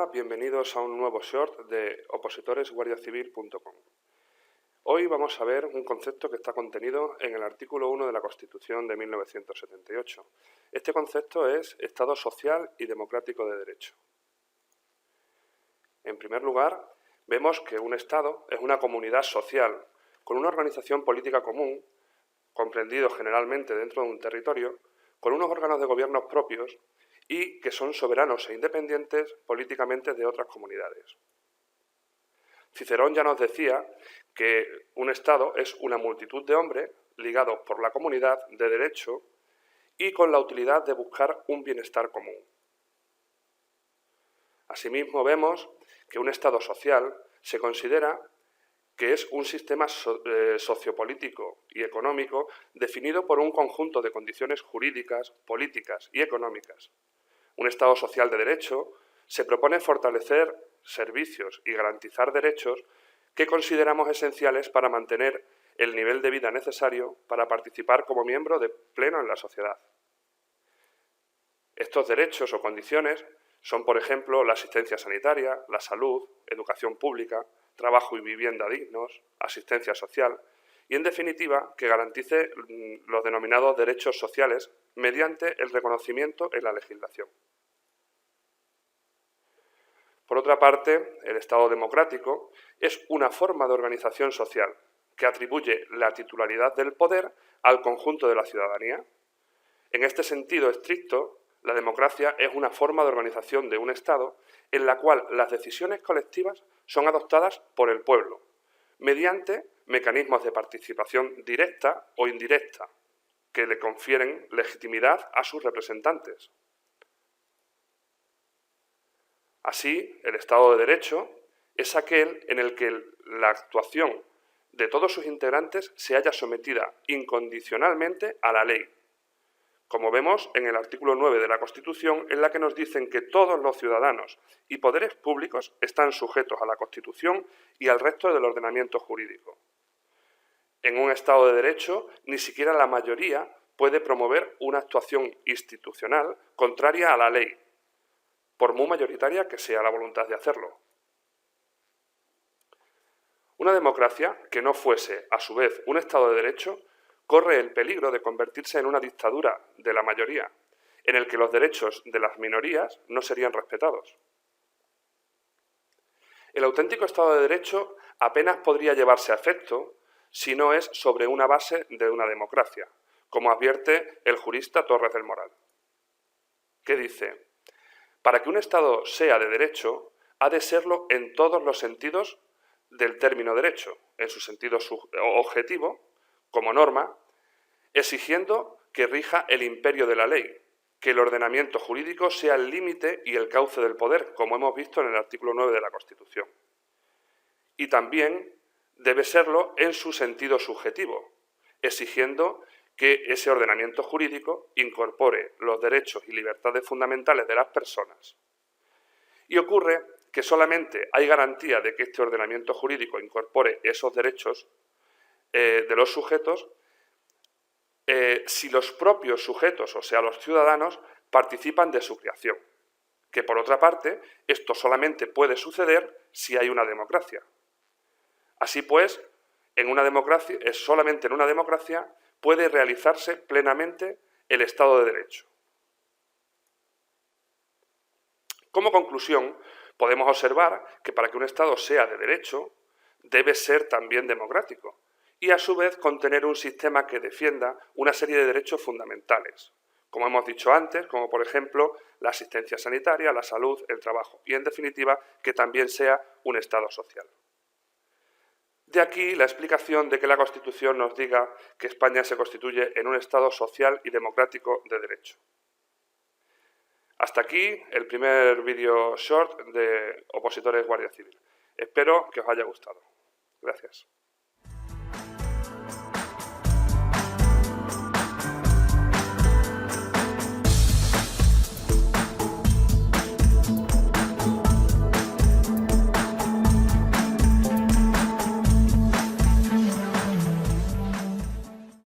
Hola, bienvenidos a un nuevo short de opositoresguardiacivil.com. Hoy vamos a ver un concepto que está contenido en el artículo 1 de la Constitución de 1978. Este concepto es Estado social y democrático de derecho. En primer lugar, vemos que un Estado es una comunidad social con una organización política común, comprendido generalmente dentro de un territorio, con unos órganos de gobierno propios y que son soberanos e independientes políticamente de otras comunidades. Cicerón ya nos decía que un Estado es una multitud de hombres ligados por la comunidad de derecho y con la utilidad de buscar un bienestar común. Asimismo, vemos que un Estado social se considera que es un sistema sociopolítico y económico definido por un conjunto de condiciones jurídicas, políticas y económicas. Un Estado social de derecho se propone fortalecer servicios y garantizar derechos que consideramos esenciales para mantener el nivel de vida necesario para participar como miembro de pleno en la sociedad. Estos derechos o condiciones son, por ejemplo, la asistencia sanitaria, la salud, educación pública, trabajo y vivienda dignos, asistencia social y, en definitiva, que garantice los denominados derechos sociales mediante el reconocimiento en la legislación. Por otra parte, el Estado democrático es una forma de organización social que atribuye la titularidad del poder al conjunto de la ciudadanía. En este sentido estricto, la democracia es una forma de organización de un Estado en la cual las decisiones colectivas son adoptadas por el pueblo, mediante mecanismos de participación directa o indirecta, que le confieren legitimidad a sus representantes. Así, el Estado de Derecho es aquel en el que la actuación de todos sus integrantes se halla sometida incondicionalmente a la ley, como vemos en el artículo 9 de la Constitución, en la que nos dicen que todos los ciudadanos y poderes públicos están sujetos a la Constitución y al resto del ordenamiento jurídico. En un Estado de Derecho, ni siquiera la mayoría puede promover una actuación institucional contraria a la ley, por muy mayoritaria que sea la voluntad de hacerlo. Una democracia que no fuese, a su vez, un Estado de Derecho, corre el peligro de convertirse en una dictadura de la mayoría, en el que los derechos de las minorías no serían respetados. El auténtico Estado de Derecho apenas podría llevarse a efecto si no es sobre una base de una democracia, como advierte el jurista Torres del Moral, que dice: para que un Estado sea de derecho, ha de serlo en todos los sentidos del término derecho, en su sentido objetivo, como norma, exigiendo que rija el imperio de la ley, que el ordenamiento jurídico sea el límite y el cauce del poder, como hemos visto en el artículo 9 de la Constitución. Y también debe serlo en su sentido subjetivo, exigiendo que ese ordenamiento jurídico incorpore los derechos y libertades fundamentales de las personas. Y ocurre que solamente hay garantía de que este ordenamiento jurídico incorpore esos derechos de los sujetos si los propios sujetos, o sea, los ciudadanos, participan de su creación. Que, por otra parte, esto solamente puede suceder si hay una democracia. Así pues, solamente en una democracia puede realizarse plenamente el Estado de Derecho. Como conclusión, podemos observar que para que un Estado sea de derecho, debe ser también democrático y, a su vez, contener un sistema que defienda una serie de derechos fundamentales, como hemos dicho antes, como por ejemplo la asistencia sanitaria, la salud, el trabajo y, en definitiva, que también sea un Estado social. De aquí la explicación de que la Constitución nos diga que España se constituye en un Estado social y democrático de derecho. Hasta aquí el primer vídeo short de Opositores Guardia Civil. Espero que os haya gustado. Gracias.